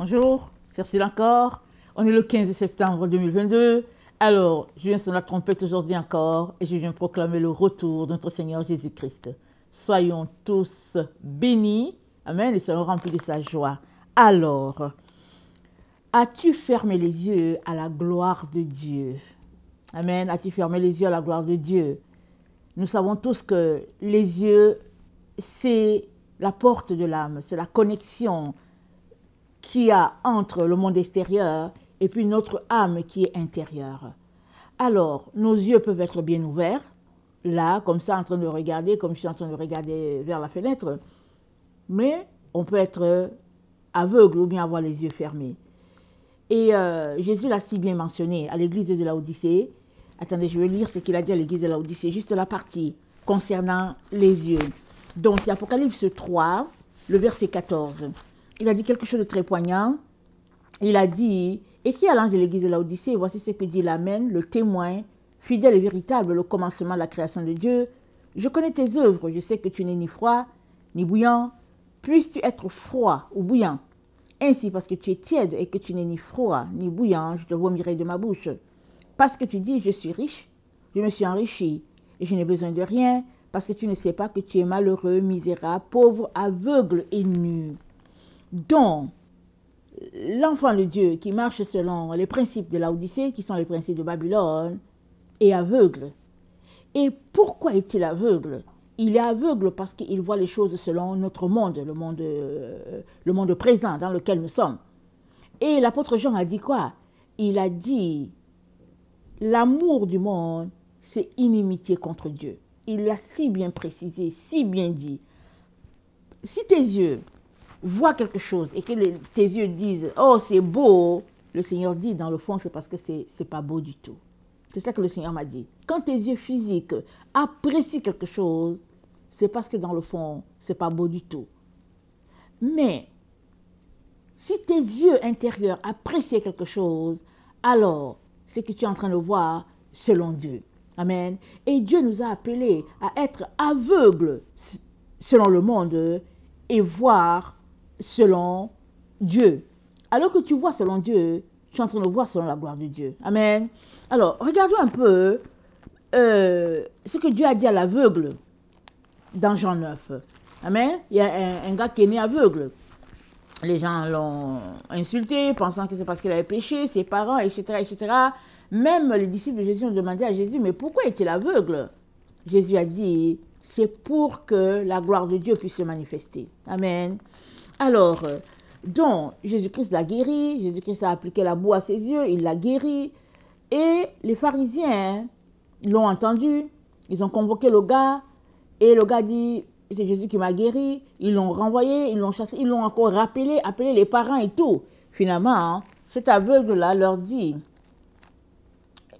Bonjour, c'est Cyril encore. On est le 15 septembre 2022. Alors, je viens sur la trompette aujourd'hui encore et je viens proclamer le retour de notre Seigneur Jésus-Christ. Soyons tous bénis, amen, et soyons remplis de sa joie. Alors, as-tu fermé les yeux à la gloire de Dieu? Amen, as-tu fermé les yeux à la gloire de Dieu? Nous savons tous que les yeux, c'est la porte de l'âme, c'est la connexion qu'il y a entre le monde extérieur et puis notre âme qui est intérieure. Alors, nos yeux peuvent être bien ouverts, là, comme ça, en train de regarder, comme je suis en train de regarder vers la fenêtre, mais on peut être aveugle ou bien avoir les yeux fermés. Et Jésus l'a si bien mentionné à l'église de Laodicée. Attendez, je vais lire ce qu'il a dit à l'église de Laodicée, juste la partie concernant les yeux. Donc, c'est Apocalypse 3, le verset 14. Il a dit quelque chose de très poignant. Il a dit, écrit à l'ange de l'église de Laodicée, voici ce que dit l'Amen, le témoin, fidèle et véritable, le commencement de la création de Dieu. Je connais tes œuvres, je sais que tu n'es ni froid, ni bouillant. Puisses-tu être froid ou bouillant? Ainsi, parce que tu es tiède et que tu n'es ni froid, ni bouillant, je te vomirai de ma bouche. Parce que tu dis, je suis riche, je me suis enrichi, et je n'ai besoin de rien, parce que tu ne sais pas que tu es malheureux, misérable, pauvre, aveugle et nu. Donc, l'enfant de Dieu qui marche selon les principes de Laodicée, qui sont les principes de Babylone, est aveugle. Et pourquoi est-il aveugle? Il est aveugle parce qu'il voit les choses selon notre monde, le monde présent dans lequel nous sommes. Et l'apôtre Jean a dit quoi? Il a dit, l'amour du monde, c'est inimitié contre Dieu. Il l'a si bien précisé, si bien dit. Si tes yeux voient quelque chose et que tes yeux disent « Oh, c'est beau », le Seigneur dit, dans le fond, c'est parce que c'est pas beau du tout. C'est ça que le Seigneur m'a dit. Quand tes yeux physiques apprécient quelque chose, c'est parce que dans le fond, c'est pas beau du tout. Mais, si tes yeux intérieurs apprécient quelque chose, alors, c'est que tu es en train de voir selon Dieu. Amen. Et Dieu nous a appelés à être aveugles selon le monde et voir selon Dieu. Alors que tu vois selon Dieu, tu es en train de voir selon la gloire de Dieu. Amen. Alors, regardons un peu ce que Dieu a dit à l'aveugle dans Jean 9. Amen. Il y a un gars qui est né aveugle. Les gens l'ont insulté, pensant que c'est parce qu'il avait péché, ses parents, etc., etc. Même les disciples de Jésus ont demandé à Jésus, mais pourquoi est-il aveugle? Jésus a dit, c'est pour que la gloire de Dieu puisse se manifester. Amen. Alors, donc, Jésus-Christ l'a guéri, Jésus-Christ a appliqué la boue à ses yeux, il l'a guéri. Et les pharisiens l'ont entendu, ils ont convoqué le gars, et le gars dit, c'est Jésus qui m'a guéri. Ils l'ont renvoyé, ils l'ont chassé, ils l'ont encore appelé les parents et tout. Finalement, cet aveugle-là leur dit,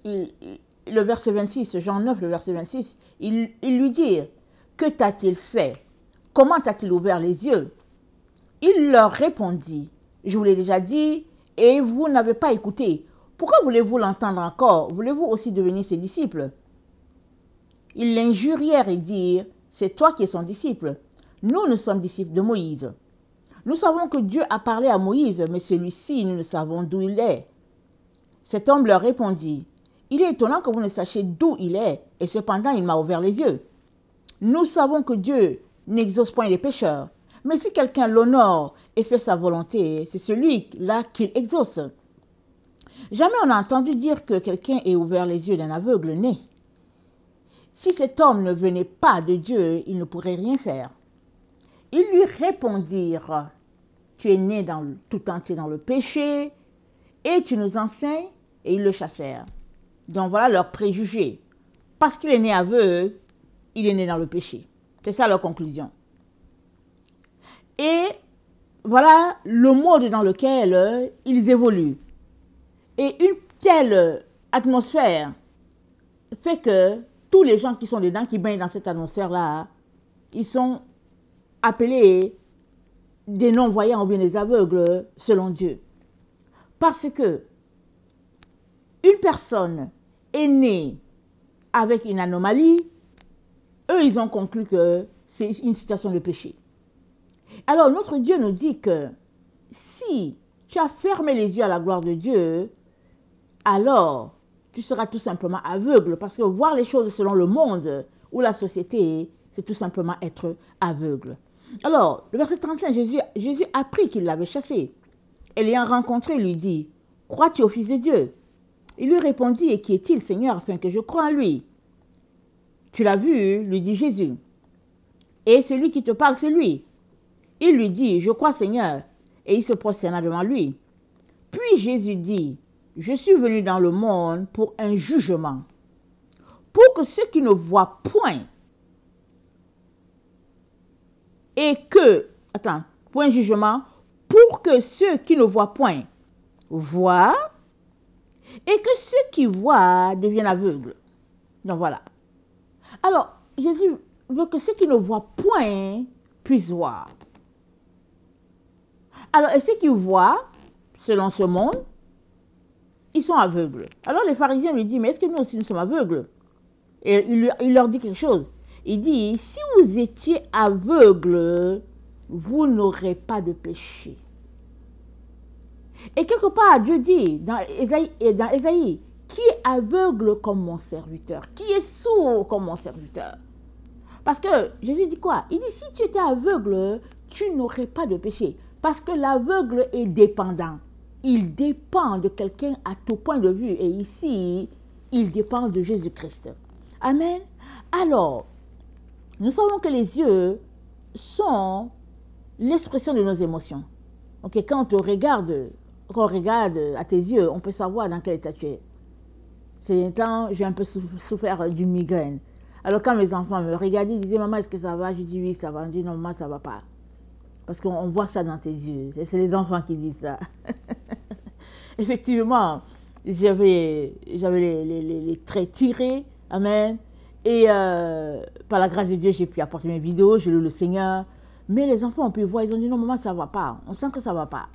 le verset 26, Jean 9, le verset 26, il lui dit, que t'a-t-il fait? Comment t'a-t-il ouvert les yeux? Il leur répondit, je vous l'ai déjà dit, et vous n'avez pas écouté. Pourquoi voulez-vous l'entendre encore? Voulez-vous aussi devenir ses disciples? Ils l'injurièrent et dirent, c'est toi qui es son disciple. Nous sommes disciples de Moïse. Nous savons que Dieu a parlé à Moïse, mais celui-ci, nous ne savons d'où il est. Cet homme leur répondit, il est étonnant que vous ne sachiez d'où il est, et cependant il m'a ouvert les yeux. Nous savons que Dieu n'exauce point les pécheurs, mais si quelqu'un l'honore et fait sa volonté, c'est celui-là qu'il exauce. Jamais on n'a entendu dire que quelqu'un ait ouvert les yeux d'un aveugle né. Si cet homme ne venait pas de Dieu, il ne pourrait rien faire. Ils lui répondirent, tu es né tout entier dans le péché, et tu nous enseignes, et ils le chassèrent. Donc voilà leur préjugé. Parce qu'il est né aveugle, il est né dans le péché. C'est ça leur conclusion. Et voilà le mode dans lequel ils évoluent. Et une telle atmosphère fait que tous les gens qui sont dedans, qui baignent dans cette atmosphère-là, ils sont appelés des non-voyants ou bien des aveugles selon Dieu. Parce que une personne est née avec une anomalie, eux, ils ont conclu que c'est une situation de péché. Alors, notre Dieu nous dit que si tu as fermé les yeux à la gloire de Dieu, alors tu seras tout simplement aveugle. Parce que voir les choses selon le monde ou la société, c'est tout simplement être aveugle. Alors, le verset 35, Jésus apprit qu'il l'avait chassé. Et l'ayant rencontré, lui dit, « Crois-tu au Fils de Dieu ?» Il lui répondit, « Et qui est-il, Seigneur, afin que je croie en lui ?» « Tu l'as vu, lui dit Jésus. Et celui qui te parle, c'est lui. » Il lui dit, « Je crois, Seigneur. » Et il se prosterna devant lui. Puis Jésus dit, « Je suis venu dans le monde pour un jugement, pour que ceux qui ne voient point et que, pour un jugement, pour que ceux qui ne voient point voient et que ceux qui voient deviennent aveugles. » Donc voilà. Alors, Jésus veut que ceux qui ne voient point puissent voir. Alors, et ceux qui voient, selon ce monde, ils sont aveugles. Alors les pharisiens lui disent, mais est-ce que nous aussi nous sommes aveugles? Et il leur dit quelque chose. Il dit, si vous étiez aveugles, vous n'aurez pas de péché. Et quelque part, Dieu dit dans Ésaïe, qui est aveugle comme mon serviteur? Qui est sourd comme mon serviteur? Parce que Jésus dit quoi? Il dit, si tu étais aveugle, tu n'aurais pas de péché. Parce que l'aveugle est dépendant. Il dépend de quelqu'un à tout point de vue. Et ici, il dépend de Jésus-Christ. Amen. Alors, nous savons que les yeux sont l'expression de nos émotions. Ok, quand on regarde à tes yeux, on peut savoir dans quel état tu es. Ces temps, j'ai un peu souffert d'une migraine. Alors quand mes enfants me regardaient, ils disaient, maman, est-ce que ça va? Je dis oui, ça va. Je dis non, maman, ça va pas. Parce qu'on voit ça dans tes yeux. C'est les enfants qui disent ça. Effectivement, j'avais les traits tirés. Amen. Et par la grâce de Dieu, j'ai pu apporter mes vidéos, j'ai lu le Seigneur. Mais les enfants ont pu voir, ils ont dit non, maman, ça va pas. On sent que ça va pas.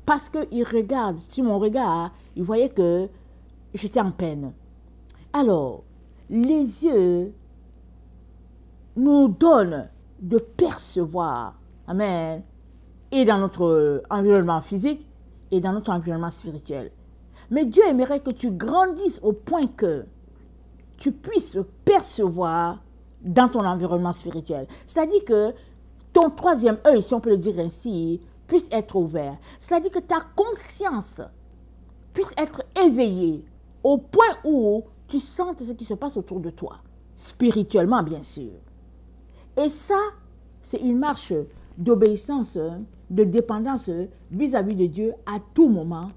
Parce qu'ils regardent, sur mon regard, ils voyaient que j'étais en peine. Alors, les yeux nous donnent de percevoir, amen, et dans notre environnement physique et dans notre environnement spirituel. Mais Dieu aimerait que tu grandisses au point que tu puisses percevoir dans ton environnement spirituel. C'est-à-dire que ton troisième œil, si on peut le dire ainsi, puisse être ouvert. C'est-à-dire que ta conscience puisse être éveillée au point où tu sentes ce qui se passe autour de toi, spirituellement bien sûr. Et ça, c'est une marche d'obéissance, de dépendance vis-à-vis de Dieu à tout moment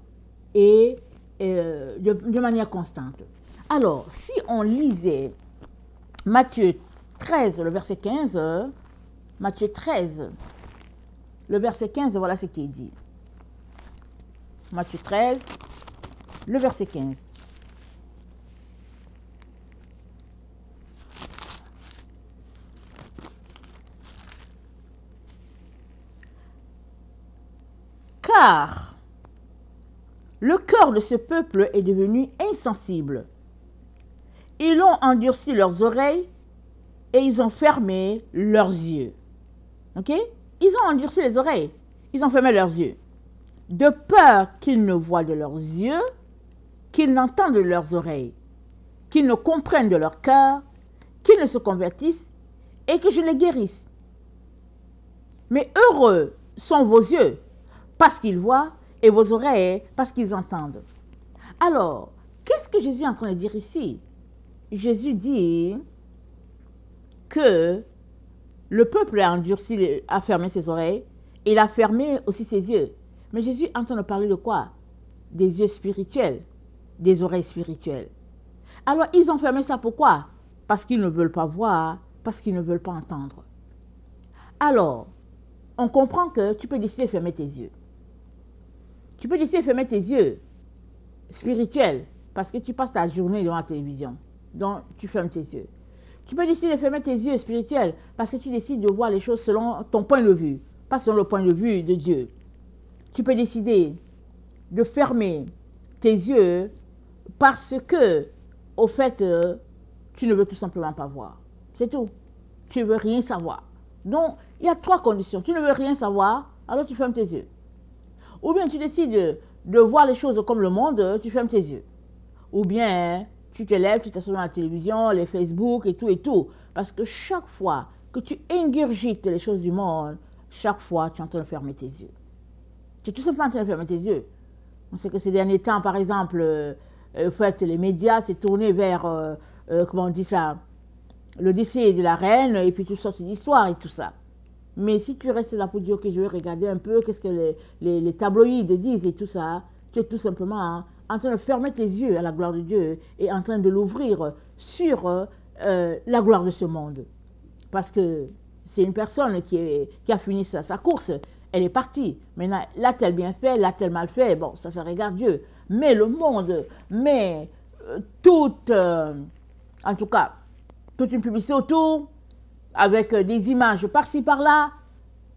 et de manière constante. Alors, si on lisait Matthieu 13, le verset 15, Matthieu 13, le verset 15, voilà ce qui est dit. Matthieu 13, le verset 15. Car le cœur de ce peuple est devenu insensible. Ils ont endurci leurs oreilles et ils ont fermé leurs yeux. Ok? Ils ont endurci les oreilles. Ils ont fermé leurs yeux. De peur qu'ils ne voient de leurs yeux, qu'ils n'entendent de leurs oreilles, qu'ils ne comprennent de leur cœur, qu'ils ne se convertissent et que je les guérisse. Mais heureux sont vos yeux parce qu'ils voient et vos oreilles parce qu'ils entendent. Alors, qu'est-ce que Jésus est en train de dire ici? Jésus dit que le peuple a endurci, a fermé ses oreilles, et il a fermé aussi ses yeux. Mais Jésus est en train de parler de quoi? Des yeux spirituels, des oreilles spirituelles. Alors, ils ont fermé ça pourquoi? Parce qu'ils ne veulent pas voir, parce qu'ils ne veulent pas entendre. Alors, on comprend que tu peux décider de fermer tes yeux. Tu peux décider de fermer tes yeux spirituels, parce que tu passes ta journée devant la télévision. Donc, tu fermes tes yeux. Tu peux décider de fermer tes yeux spirituels parce que tu décides de voir les choses selon ton point de vue, pas selon le point de vue de Dieu. Tu peux décider de fermer tes yeux parce que, au fait, tu ne veux tout simplement pas voir. C'est tout. Tu ne veux rien savoir. Donc, il y a trois conditions. Tu ne veux rien savoir, alors tu fermes tes yeux. Ou bien tu décides de voir les choses comme le monde, tu fermes tes yeux. Ou bien tu te lèves, tu t'assois dans la télévision, les Facebook et tout et tout. Parce que chaque fois que tu ingurgites les choses du monde, chaque fois tu es en train de fermer tes yeux. Tu es tout simplement en train de fermer tes yeux. On sait que ces derniers temps, par exemple, les médias s'est tourné vers, comment on dit ça, le décès de la reine et puis toutes sortes d'histoires et tout ça. Mais si tu restes là pour dire que je vais regarder un peu qu'est-ce que les tabloïds disent et tout ça, tu es tout simplement en train de fermer tes yeux à la gloire de Dieu et en train de l'ouvrir sur la gloire de ce monde. Parce que c'est une personne qui a fini sa course, elle est partie. Maintenant, l'a-t-elle bien fait, l'a-t-elle mal fait? Bon, ça regarde Dieu. Mais le monde, mais en tout cas, toute une publicité autour, avec des images par-ci, par-là,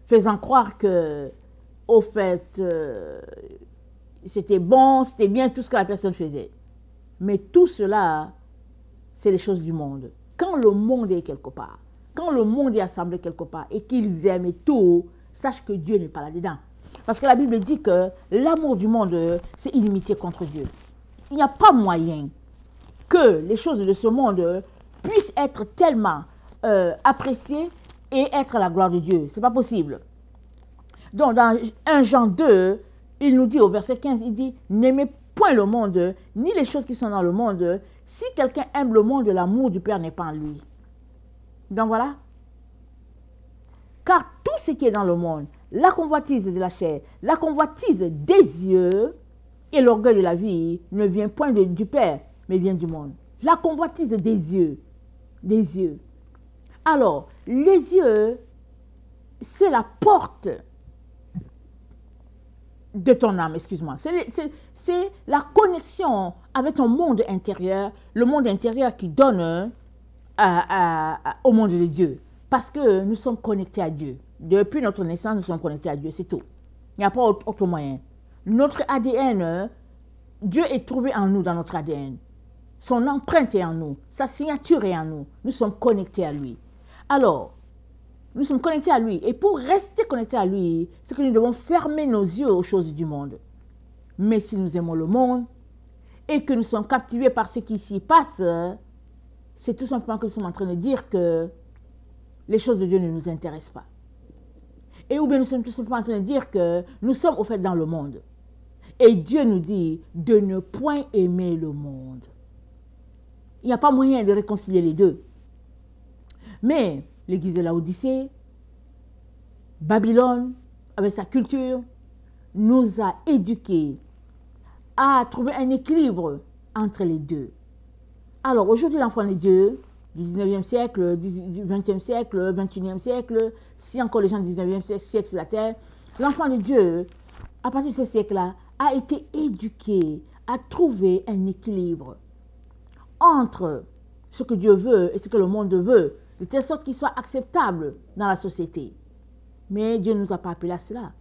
faisant croire que, au fait, c'était bon, c'était bien tout ce que la personne faisait. Mais tout cela, c'est les choses du monde. Quand le monde est quelque part, quand le monde est assemblé quelque part et qu'ils aiment et tout, sache que Dieu n'est pas là-dedans. Parce que la Bible dit que l'amour du monde, c'est inimitié contre Dieu. Il n'y a pas moyen que les choses de ce monde puissent être tellement appréciées et être à la gloire de Dieu. Ce n'est pas possible. Donc, dans 1 Jean 2, il nous dit au verset 15, il dit « N'aimez point le monde, ni les choses qui sont dans le monde. Si quelqu'un aime le monde, l'amour du Père n'est pas en lui. » Donc voilà. Car tout ce qui est dans le monde, la convoitise de la chair, la convoitise des yeux et l'orgueil de la vie ne vient point du Père, mais vient du monde. La convoitise des yeux. Des yeux. Alors, les yeux, c'est la porte de ton âme, excuse-moi. C'est la connexion avec ton monde intérieur, le monde intérieur qui donne au monde de Dieu. Parce que nous sommes connectés à Dieu. Depuis notre naissance, nous sommes connectés à Dieu, c'est tout. Il n'y a pas autre moyen. Notre ADN, Dieu est trouvé en nous, dans notre ADN. Son empreinte est en nous, sa signature est en nous. Nous sommes connectés à lui. Alors, nous sommes connectés à lui. Et pour rester connectés à lui, c'est que nous devons fermer nos yeux aux choses du monde. Mais si nous aimons le monde et que nous sommes captivés par ce qui s'y passe, c'est tout simplement que nous sommes en train de dire que les choses de Dieu ne nous intéressent pas. Et ou bien nous sommes tout simplement en train de dire que nous sommes au fait dans le monde. Et Dieu nous dit de ne point aimer le monde. Il n'y a pas moyen de réconcilier les deux. Mais l'église de Laodicée, Babylone, avec sa culture, nous a éduqués à trouver un équilibre entre les deux. Alors aujourd'hui, l'enfant de Dieu, du 19e siècle, du 20e siècle, 21e siècle, si encore les gens du 19e siècle sur la terre, l'enfant de Dieu, à partir de ce siècle-là, a été éduqué à trouver un équilibre entre ce que Dieu veut et ce que le monde veut, de telle sorte qu'il soit acceptable dans la société. Mais Dieu ne nous a pas appelés à cela.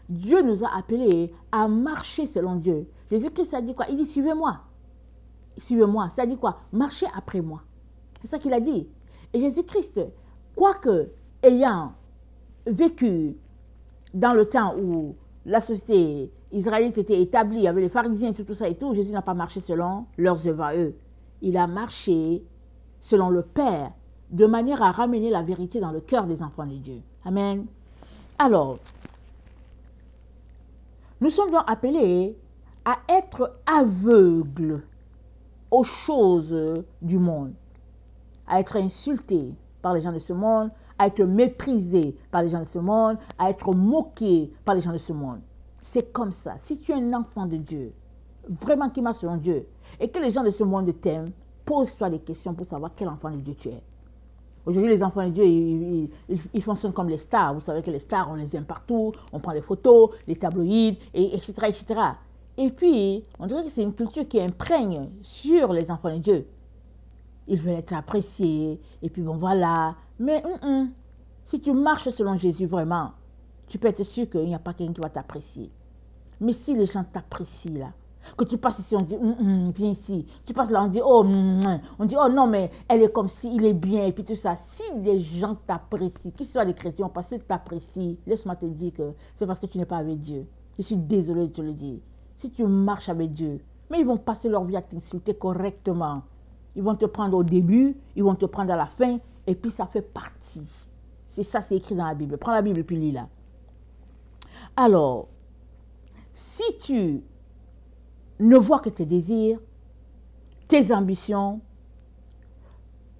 Dieu nous a appelés à marcher selon Dieu. Jésus-Christ a dit quoi? Il dit, suivez-moi. Suivez-moi. Ça dit quoi? Marchez après moi. C'est ça qu'il a dit. Et Jésus-Christ, quoique ayant vécu dans le temps où la société israélite était établie, avec les pharisiens, tout ça et tout, Jésus n'a pas marché selon leurs œuvres à eux. Il a marché selon le Père, de manière à ramener la vérité dans le cœur des enfants de Dieu. Amen. Alors, nous sommes donc appelés à être aveugles aux choses du monde, à être insultés par les gens de ce monde, à être méprisés par les gens de ce monde, à être moqués par les gens de ce monde. C'est comme ça. Si tu es un enfant de Dieu, vraiment qui marche selon Dieu, et que les gens de ce monde t'aiment, pose-toi des questions pour savoir quel enfant de Dieu tu es. Aujourd'hui, les enfants de Dieu, ils fonctionnent comme les stars. Vous savez que les stars, on les aime partout, on prend les photos, les tabloïds, etc., etc. Et puis, on dirait que c'est une culture qui imprègne sur les enfants de Dieu. Ils veulent être appréciés, et puis bon, voilà. Mais si tu marches selon Jésus vraiment, tu peux être sûr qu'il n'y a pas quelqu'un qui va t'apprécier. Mais si les gens t'apprécient là, que tu passes ici, on dit, viens ici. Tu passes là, on dit, oh, on dit, oh non, mais elle est comme si, il est bien, et puis tout ça. Si les gens t'apprécient, qu'ils soient des chrétiens, parce qu'ils t'apprécient, laisse-moi te dire que c'est parce que tu n'es pas avec Dieu. Je suis désolée de te le dire. Si tu marches avec Dieu, mais ils vont passer leur vie à t'insulter correctement. Ils vont te prendre au début, ils vont te prendre à la fin, et puis ça fait partie. C'est ça, c'est écrit dans la Bible. Prends la Bible et puis lis-la. Alors, si tu ne vois que tes désirs, tes ambitions,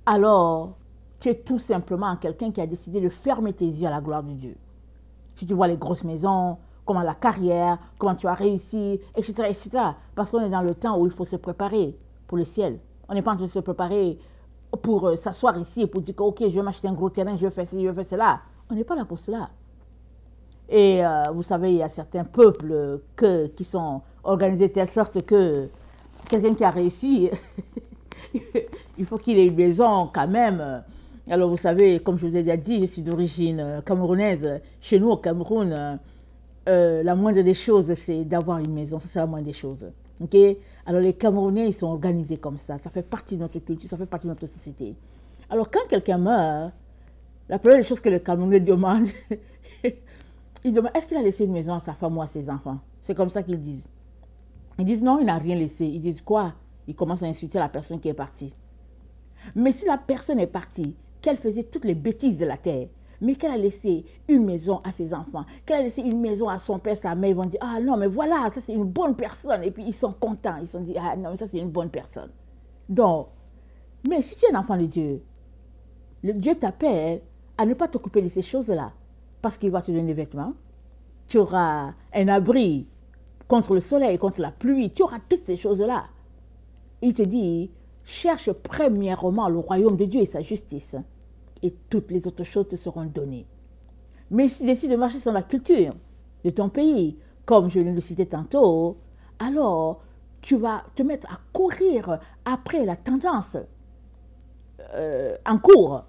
alors tu es tout simplement quelqu'un qui a décidé de fermer tes yeux à la gloire de Dieu. Si tu vois les grosses maisons, comment la carrière, comment tu as réussi, etc., etc. Parce qu'on est dans le temps où il faut se préparer pour le ciel. On n'est pas en train de se préparer pour s'asseoir ici et pour dire que, ok, je vais m'acheter un gros terrain, je vais faire ci, je vais faire cela. On n'est pas là pour cela. Et vous savez, il y a certains peuples qui sont organisés de telle sorte que quelqu'un qui a réussi, il faut qu'il ait une maison quand même. Alors vous savez, comme je vous ai déjà dit, je suis d'origine camerounaise. Chez nous au Cameroun, la moindre des choses, c'est d'avoir une maison. Ça, c'est la moindre des choses. Okay? Alors les Camerounais, ils sont organisés comme ça. Ça fait partie de notre culture, ça fait partie de notre société. Alors quand quelqu'un meurt, la première des choses que le Camerounais demande, il demande, est-ce qu'il a laissé une maison à sa femme ou à ses enfants? C'est comme ça qu'ils disent. Ils disent non, il n'a rien laissé. Ils disent quoi? Ils commencent à insulter la personne qui est partie. Mais si la personne est partie, qu'elle faisait toutes les bêtises de la terre, mais qu'elle a laissé une maison à ses enfants, qu'elle a laissé une maison à son père, sa mère, ils vont dire, ah non, mais voilà, ça c'est une bonne personne. Et puis ils sont contents, ils se sont dit, ah non, mais ça c'est une bonne personne. Donc, mais si tu es un enfant de Dieu, le Dieu t'appelle à ne pas t'occuper de ces choses-là, parce qu'il va te donner des vêtements, tu auras un abri contre le soleil, contre la pluie, tu auras toutes ces choses-là. Il te dit, cherche premièrement le royaume de Dieu et sa justice, et toutes les autres choses te seront données. Mais si tu décides de marcher sur la culture de ton pays, comme je viens de le citer tantôt, alors tu vas te mettre à courir après la tendance en cours.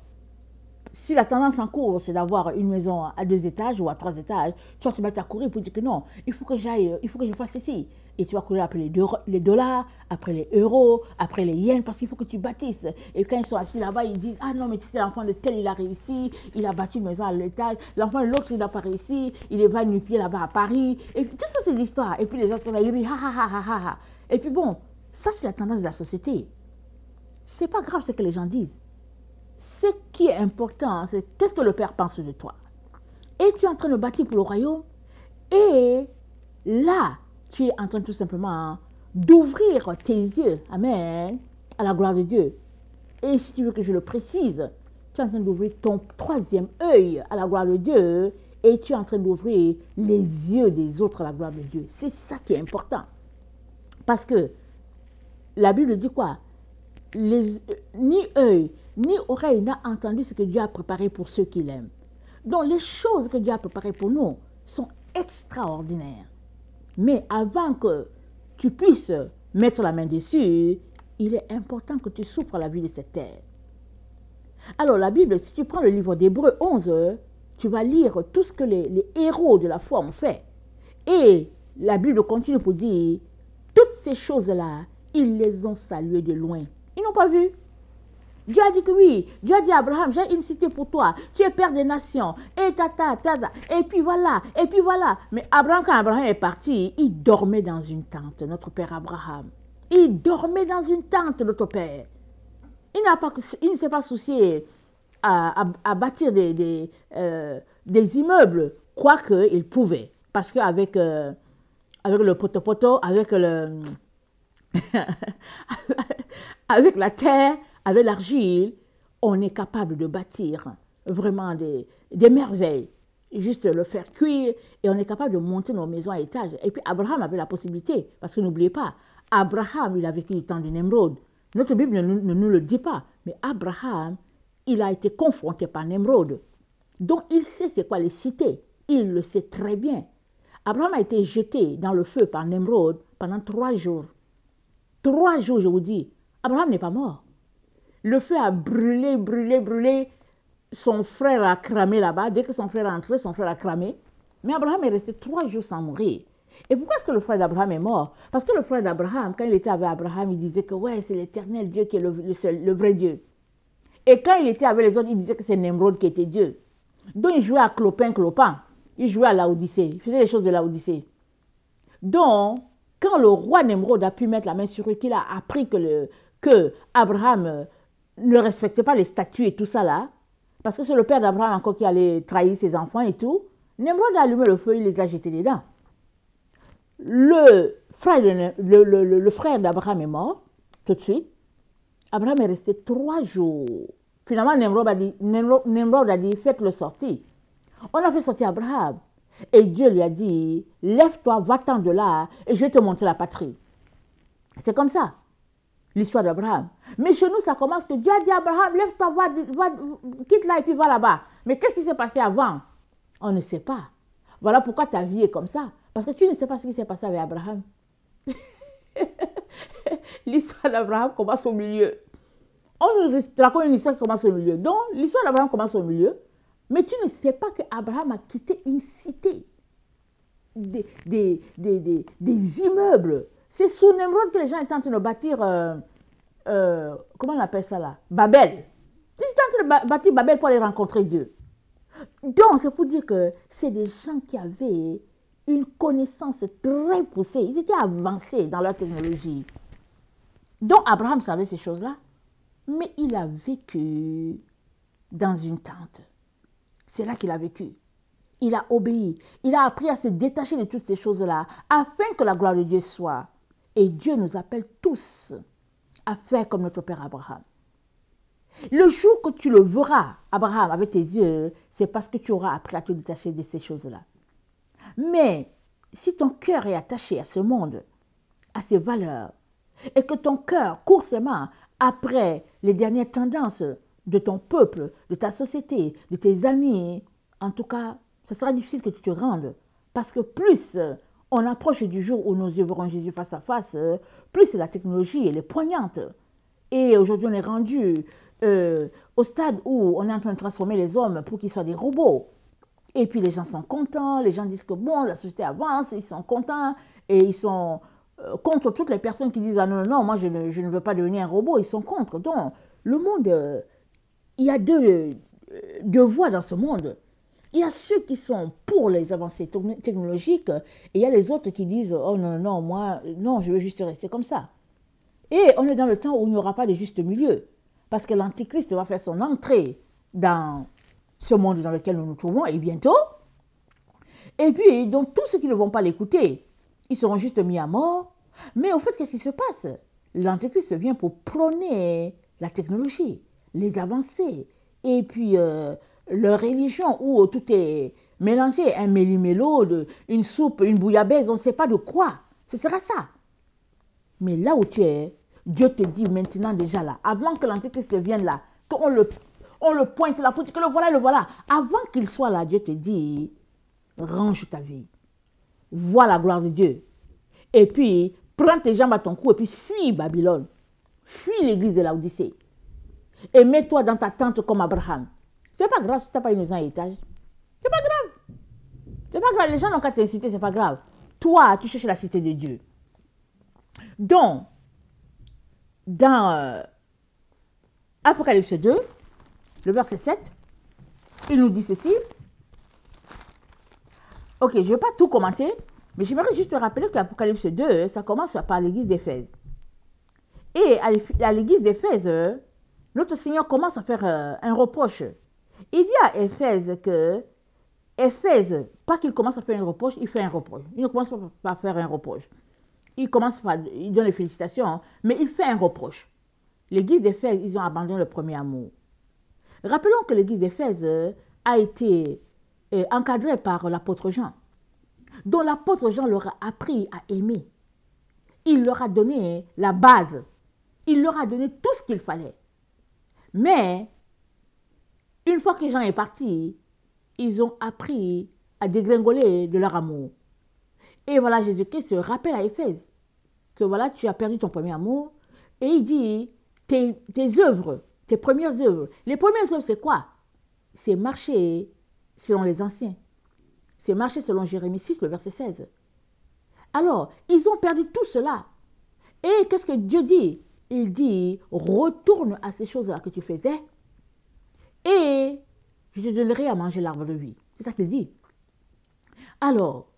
Si la tendance en cours, c'est d'avoir une maison à 2 étages ou à 3 étages, tu vas te mettre à courir pour dire que non, il faut que j'aille, il faut que je fasse ceci. Et tu vas courir après les dollars, après les euros, après les yens, parce qu'il faut que tu bâtisses. Et quand ils sont assis là-bas, ils disent, ah non, mais tu sais, l'enfant de tel, il a réussi, il a bâti une maison à l'étage. L'enfant de l'autre, il n'a pas réussi, il est va nu-pied là-bas à Paris. Et puis, tout ça, c'est l'histoire. Et puis les gens sont là, ils rient, ha ha ha ha ha. Et puis bon, ça, c'est la tendance de la société. C'est pas grave ce que les gens disent. Ce qui est important, c'est qu'est-ce que le Père pense de toi. Et tu es en train de bâtir pour le royaume. Et là, tu es en train tout simplement d'ouvrir tes yeux, amen, à la gloire de Dieu. Et si tu veux que je le précise, tu es en train d'ouvrir ton 3e œil à la gloire de Dieu et tu es en train d'ouvrir les yeux des autres à la gloire de Dieu. C'est ça qui est important. Parce que la Bible dit quoi? Ni œil, ni oreille n'a entendu ce que Dieu a préparé pour ceux qui l'aiment. Donc les choses que Dieu a préparées pour nous sont extraordinaires. Mais avant que tu puisses mettre la main dessus, il est important que tu souffres la vie de cette terre. Alors la Bible, si tu prends le livre d'Hébreux 11, tu vas lire tout ce que les héros de la foi ont fait. Et la Bible continue pour dire, toutes ces choses-là, ils les ont saluées de loin. Ils n'ont pas vu. Dieu a dit que oui. Dieu a dit à Abraham, j'ai une cité pour toi. Tu es père des nations. Et Et puis voilà. Et puis voilà. Mais Abraham, quand Abraham est parti, il dormait dans une tente, notre père Abraham. Il dormait dans une tente, notre père. Il ne s'est pas soucié à bâtir des immeubles, quoique il pouvait. Parce qu'avec le potopoto, avec avec la terre, avec l'argile, on est capable de bâtir vraiment des merveilles. Juste le faire cuire et on est capable de monter nos maisons à étage. Et puis Abraham avait la possibilité, parce que n'oubliez pas, Abraham, il a vécu le temps de Nemrod. Notre Bible ne nous le dit pas, mais Abraham, il a été confronté par Nemrod. Donc il sait c'est quoi les cités, il le sait très bien. Abraham a été jeté dans le feu par Nemrod pendant 3 jours. 3 jours, je vous dis. Abraham n'est pas mort. Le feu a brûlé, brûlé, brûlé. Son frère a cramé là-bas. Dès que son frère est entré, son frère a cramé. Mais Abraham est resté 3 jours sans mourir. Et pourquoi est-ce que le frère d'Abraham est mort? Parce que le frère d'Abraham, quand il était avec Abraham, il disait que ouais, c'est l'Éternel Dieu qui est le vrai Dieu. Et quand il était avec les autres, il disait que c'est Nemrod qui était Dieu. Donc il jouait à clopin. Il jouait à Laodicée. Il faisait les choses de Laodicée. Donc, quand le roi Nemrod a pu mettre la main sur eux, qu'il a appris que Abraham ne respectait pas les statuts et tout ça là, parce que c'est le père d'Abraham encore qui allait trahir ses enfants et tout, Nemrod a allumé le feu, il les a jetés dedans. Le frère d'Abraham est mort, tout de suite. Abraham est resté 3 jours. Finalement, Nemrod a dit, faites-le sortir. On a fait sortir Abraham. Et Dieu lui a dit, lève-toi, va-t'en de là, et je vais te montrer la patrie. C'est comme ça, l'histoire d'Abraham. Mais chez nous, ça commence que Dieu a dit à Abraham, lève-toi, quitte là et puis va là-bas. Mais qu'est-ce qui s'est passé avant? On ne sait pas. Voilà pourquoi ta vie est comme ça. Parce que tu ne sais pas ce qui s'est passé avec Abraham. L'histoire d'Abraham commence au milieu. On nous raconte une histoire qui commence au milieu. Donc, l'histoire d'Abraham commence au milieu. Mais tu ne sais pas qu'Abraham a quitté une cité, des immeubles. C'est sous Nemrod que les gens étaient en train de bâtir, comment on appelle ça là? Babel. Ils étaient en train de bâtir Babel pour aller rencontrer Dieu. Donc, c'est pour dire que c'est des gens qui avaient une connaissance très poussée. Ils étaient avancés dans leur technologie. Donc, Abraham savait ces choses-là. Mais il a vécu dans une tente. C'est là qu'il a vécu. Il a obéi. Il a appris à se détacher de toutes ces choses-là afin que la gloire de Dieu soit. Et Dieu nous appelle tous à faire comme notre père Abraham. Le jour que tu le verras, Abraham, avec tes yeux, c'est parce que tu auras appris à te détacher de ces choses-là. Mais si ton cœur est attaché à ce monde, à ses valeurs, et que ton cœur court seulement après les dernières tendances de ton peuple, de ta société, de tes amis, en tout cas, ce sera difficile que tu te rendes. Parce que plus on approche du jour où nos yeux verront Jésus face à face, plus la technologie elle est poignante. Et aujourd'hui, on est rendu au stade où on est en train de transformer les hommes pour qu'ils soient des robots. Et puis les gens sont contents, les gens disent que bon, la société avance, ils sont contents et ils sont contre toutes les personnes qui disent ah non, non, moi je ne veux pas devenir un robot, ils sont contre. Donc, le monde, il y a deux voies dans ce monde. Il y a ceux qui sont pour les avancées technologiques et il y a les autres qui disent oh non, non, moi, non, je veux juste rester comme ça. Et on est dans le temps où il n'y aura pas de juste milieu parce que l'Antichrist va faire son entrée dans ce monde dans lequel nous nous trouvons et bientôt. Et puis, donc, tous ceux qui ne vont pas l'écouter, ils seront juste mis à mort. Mais au fait, qu'est-ce qui se passe? L'Antéchrist vient pour prôner la technologie, les avancées, et puis leur religion où tout est mélangé, un méli-mélo, une soupe, une bouillabaisse, on ne sait pas de quoi. Ce sera ça. Mais là où tu es, Dieu te dit maintenant déjà là, avant que l'Antéchrist vienne là, qu'on le pointe là pour dire que le voilà. Avant qu'il soit là, Dieu te dit, range ta vie. Vois la gloire de Dieu. Et puis, prends tes jambes à ton cou et puis fuis Babylone. Fuis l'église de Laodicée. Et mets-toi dans ta tente comme Abraham. C'est pas grave si tu n'as pas une maison à étage. C'est pas grave. C'est pas grave. Les gens n'ont qu'à t'insulter, c'est pas grave. Toi, tu cherches la cité de Dieu. Donc, dans Apocalypse 2, le verset 7, il nous dit ceci. Ok, je ne vais pas tout commenter, mais j'aimerais juste te rappeler qu'Apocalypse 2, ça commence par l'église d'Éphèse. Et à l'église d'Éphèse, notre Seigneur commence à faire un reproche. Il dit à Éphèse que Éphèse, pas qu'il commence à faire un reproche, il fait un reproche. Il ne commence pas par faire un reproche. Il donne les félicitations, hein, mais il fait un reproche. L'église d'Éphèse, ils ont abandonné le premier amour. Rappelons que l'église d'Éphèse a été encadrée par l'apôtre Jean, dont l'apôtre Jean leur a appris à aimer. Il leur a donné la base. Il leur a donné tout ce qu'il fallait. Mais, une fois que Jean est parti, ils ont appris à dégringoler de leur amour. Et voilà, Jésus-Christ se rappelle à Éphèse que voilà, tu as perdu ton premier amour. Et il dit, tes œuvres, tes premières œuvres. Les premières œuvres, c'est quoi? C'est marcher selon les anciens. C'est marcher selon Jérémie 6, le verset 16. Alors, ils ont perdu tout cela. Et qu'est-ce que Dieu dit? Il dit, retourne à ces choses-là que tu faisais et je te donnerai à manger l'arbre de vie. C'est ça qu'il dit. Alors,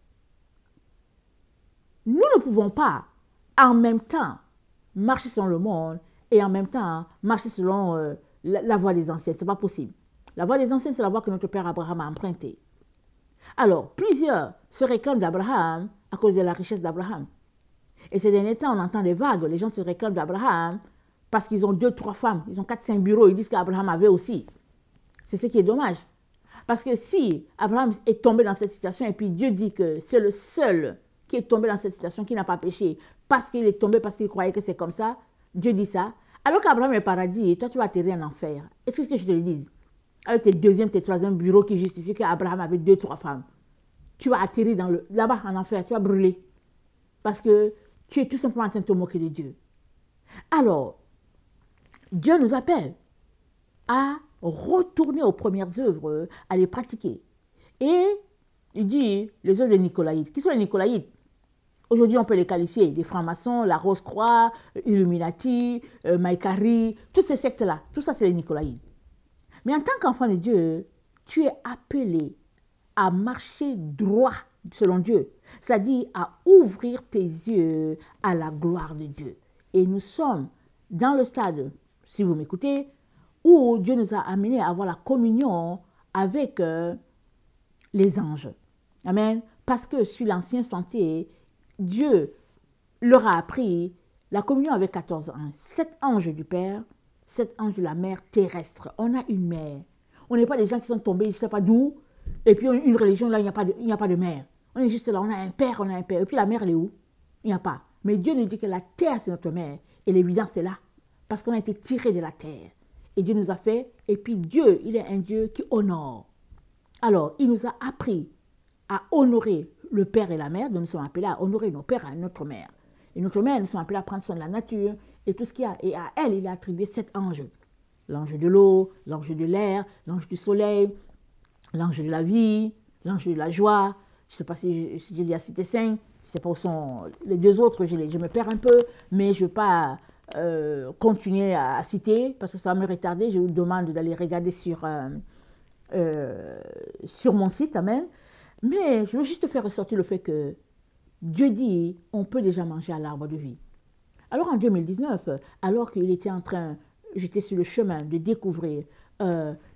ne pouvons pas en même temps marcher selon le monde et en même temps marcher selon la voie des anciens. Ce n'est pas possible. La voie des anciens, c'est la voie que notre père Abraham a empruntée. Alors, plusieurs se réclament d'Abraham à cause de la richesse d'Abraham. Et ces derniers temps, on entend des vagues. Les gens se réclament d'Abraham parce qu'ils ont 2, 3 femmes. Ils ont 4, 5 bureaux. Ils disent qu'Abraham avait aussi. C'est ce qui est dommage. Parce que si Abraham est tombé dans cette situation et puis Dieu dit que c'est le seul qui est tombé dans cette situation, qui n'a pas péché, parce qu'il est tombé, parce qu'il croyait que c'est comme ça, Dieu dit ça, alors qu'Abraham est paradis et toi tu vas atterrir en enfer. Est-ce que je te le dis? Avec tes 2e, tes 3e bureaux qui justifient qu'Abraham avait 2, 3 femmes. Tu vas atterrir là-bas en enfer, tu vas brûler. Parce que tu es tout simplement en train de te moquer de Dieu. Alors, Dieu nous appelle à retourner aux premières œuvres, à les pratiquer. Et il dit, les œuvres des Nicolaïtes. Qui sont les Nicolaïtes? Aujourd'hui, on peut les qualifier des francs-maçons, la Rose-Croix, Illuminati, Maïkari, toutes ces sectes-là. Tout ça, c'est les Nicolaïtes. Mais en tant qu'enfant de Dieu, tu es appelé à marcher droit selon Dieu. C'est-à-dire à ouvrir tes yeux à la gloire de Dieu. Et nous sommes dans le stade, si vous m'écoutez, où Dieu nous a amenés à avoir la communion avec les anges. Amen. Parce que sur l'ancien sentier, Dieu leur a appris la communion avec 14 anges. 7 anges du Père, 7 anges de la mer terrestre. On a une mère. On n'est pas des gens qui sont tombés, je ne sais pas d'où, et puis une religion, là, il n'y a pas de mère. On est juste là, on a un père, on a un père. Et puis la mère, elle est où? Il n'y a pas. Mais Dieu nous dit que la terre, c'est notre mère. Et l'évidence est là. Parce qu'on a été tiré de la terre. Et Dieu nous a fait. Et puis Dieu, il est un Dieu qui honore. Alors, il nous a appris à honorer le père et la mère. Donc nous sommes appelés à honorer nos pères et notre mère. Et notre mère, nous sommes appelés à prendre soin de la nature et tout ce qu'il y a. Et à elle, il a attribué 7 anges. L'ange de l'eau, l'ange de l'air, l'ange du soleil, l'ange de la vie, l'ange de la joie. Je ne sais pas si j'ai dit à citer 5. Je ne sais pas où sont les 2 autres. Je me perds un peu, mais je ne veux pas continuer à citer parce que ça va me retarder. Je vous demande d'aller regarder sur mon site. Amen. Mais je veux juste faire ressortir le fait que Dieu dit on peut déjà manger à l'arbre de vie. Alors en 2019, alors qu'il était en train, j'étais sur le chemin de découvrir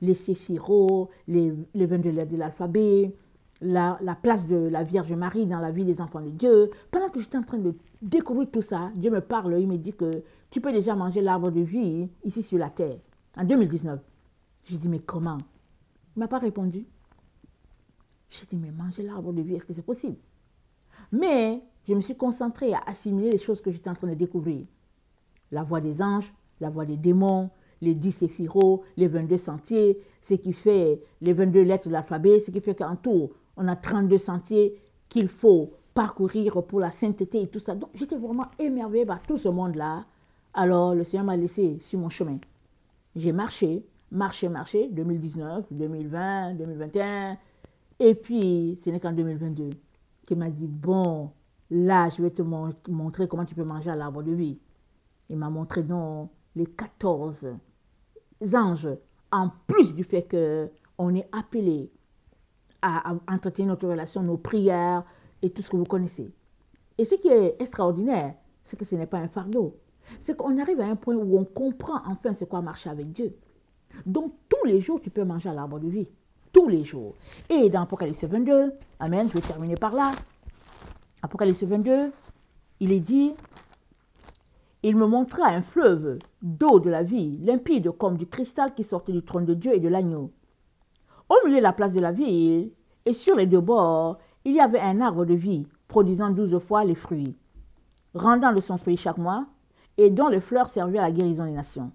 les séphiros, les 22 lettres de l'alphabet, la place de la Vierge Marie dans la vie des enfants de Dieu. Pendant que j'étais en train de découvrir tout ça, Dieu me parle, il me dit que tu peux déjà manger l'arbre de vie ici sur la terre. En 2019. J'ai dit, mais comment? Il ne m'a pas répondu. J'ai dit, mais manger l'arbre de vie, est-ce que c'est possible? Mais je me suis concentrée à assimiler les choses que j'étais en train de découvrir. La voix des anges, la voix des démons, les 10 séphiros, les 22 sentiers, ce qui fait les 22 lettres de l'alphabet, ce qui fait qu'en tout, on a 32 sentiers qu'il faut parcourir pour la sainteté et tout ça. Donc, j'étais vraiment émerveillée par tout ce monde-là. Alors, le Seigneur m'a laissé sur mon chemin. J'ai marché, 2019, 2020, 2021. Et puis, ce n'est qu'en 2022 qu'il m'a dit, bon, là, je vais te montrer comment tu peux manger à l'arbre de vie. Il m'a montré donc les 14 anges, en plus du fait qu'on est appelé à entretenir notre relation, nos prières et tout ce que vous connaissez. Et ce qui est extraordinaire, c'est que ce n'est pas un fardeau. C'est qu'on arrive à un point où on comprend enfin c'est quoi marcher avec Dieu. Donc, tous les jours, tu peux manger à l'arbre de vie. Tous les jours. Et dans Apocalypse 22, amen, je vais terminer par là. Apocalypse 22, il est dit, il me montra un fleuve d'eau de la vie, limpide comme du cristal qui sortait du trône de Dieu et de l'agneau. Au milieu de la place de la ville, et sur les 2 bords, il y avait un arbre de vie, produisant 12 fois les fruits, rendant de son fruit chaque mois, et dont les fleurs servaient à la guérison des nations.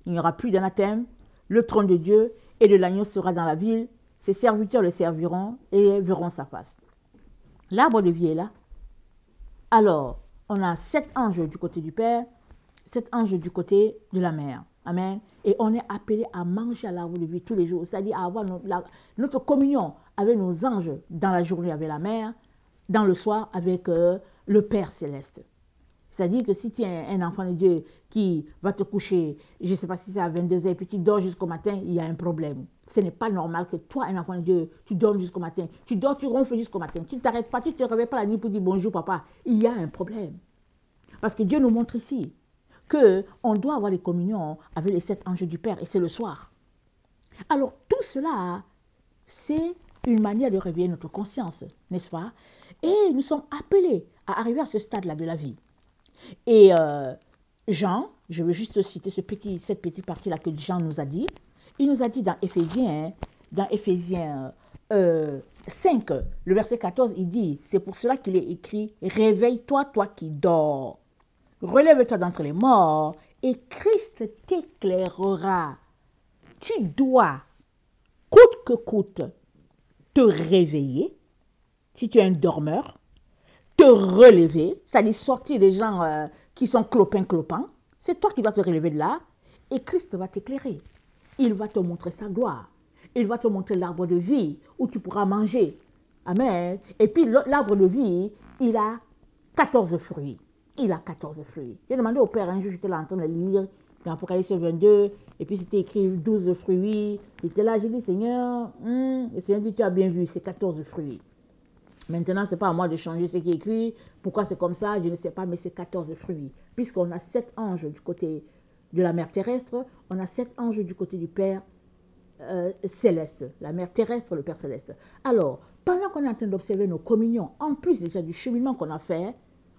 Il n'y aura plus d'anathème, le trône de Dieu et de l'agneau sera dans la ville, ses serviteurs le serviront et verront sa face. L'arbre de vie est là. Alors, on a 7 anges du côté du Père, 7 anges du côté de la mère. Amen. Et on est appelé à manger à l'arbre de vie tous les jours, c'est-à-dire à avoir notre communion avec nos anges dans la journée avec la mère, dans le soir avec le Père céleste. C'est-à-dire que si tu es un enfant de Dieu qui va te coucher, je ne sais pas si c'est à 22 heures, puis tu dors jusqu'au matin, il y a un problème. Ce n'est pas normal que toi, un enfant de Dieu, tu dormes jusqu'au matin. Tu dors, tu ronfles jusqu'au matin. Tu ne t'arrêtes pas, tu ne te réveilles pas la nuit pour dire bonjour papa. Il y a un problème. Parce que Dieu nous montre ici qu'on doit avoir les communions avec les 7 anges du Père, et c'est le soir. Alors tout cela, c'est une manière de réveiller notre conscience, n'est-ce pas? Et nous sommes appelés à arriver à ce stade-là de la vie. Et Jean, je veux juste citer cette petite partie-là que Jean nous a dit. Il nous a dit dans Éphésiens 5, le verset 14, il dit, c'est pour cela qu'il est écrit, réveille-toi, toi qui dors, relève-toi d'entre les morts, et Christ t'éclairera. Tu dois, coûte que coûte, te réveiller, si tu es un dormeur, te relever, c'est-à-dire sortir des gens qui sont clopins. C'est toi qui dois te relever de là, et Christ va t'éclairer. Il va te montrer sa gloire. Il va te montrer l'arbre de vie où tu pourras manger. Amen. Et puis l'arbre de vie, il a 14 fruits. Il a 14 fruits. J'ai demandé au Père, un jour, j'étais là en train de lire dans Apocalypse 22, et puis c'était écrit 12 fruits. J'étais là, j'ai dit, Seigneur, le Seigneur dit, tu as bien vu, c'est 14 fruits. Maintenant, ce n'est pas à moi de changer ce qui est écrit. Pourquoi c'est comme ça, je ne sais pas, mais c'est 14 fruits. Puisqu'on a 7 anges du côté de la mère terrestre, on a 7 anges du côté du Père céleste. La mère terrestre, le Père céleste. Alors, pendant qu'on est en train d'observer nos communions, en plus déjà du cheminement qu'on a fait,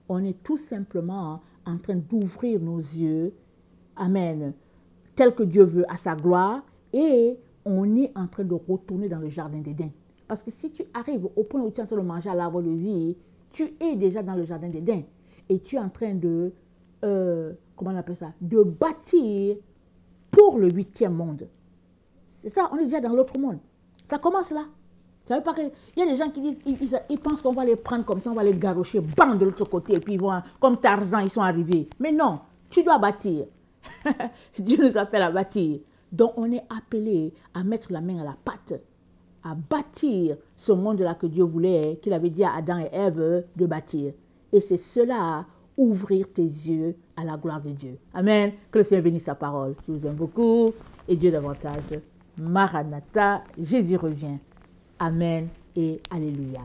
on est tout simplement en train d'ouvrir nos yeux, amen, tel que Dieu veut, à sa gloire, et on est en train de retourner dans le jardin d'Éden. Parce que si tu arrives au point où tu es en train de manger à l'arbre de vie, tu es déjà dans le jardin d'Éden. Et tu es en train de, comment on appelle ça, de bâtir pour le 8e monde. C'est ça, on est déjà dans l'autre monde. Ça commence là. Ça veut pas que... Il y a des gens qui disent, ils pensent qu'on va les prendre comme ça, on va les garrocher, bang, de l'autre côté, et puis ils vont, comme Tarzan, ils sont arrivés. Mais non, tu dois bâtir. Dieu nous appelle à bâtir. Donc on est appelé à mettre la main à la pâte, à bâtir ce monde-là que Dieu voulait, qu'il avait dit à Adam et Ève de bâtir. Et c'est cela, ouvrir tes yeux à la gloire de Dieu. Amen. Que le Seigneur bénisse sa parole. Je vous aime beaucoup et Dieu davantage. Maranatha, Jésus revient. Amen et Alléluia.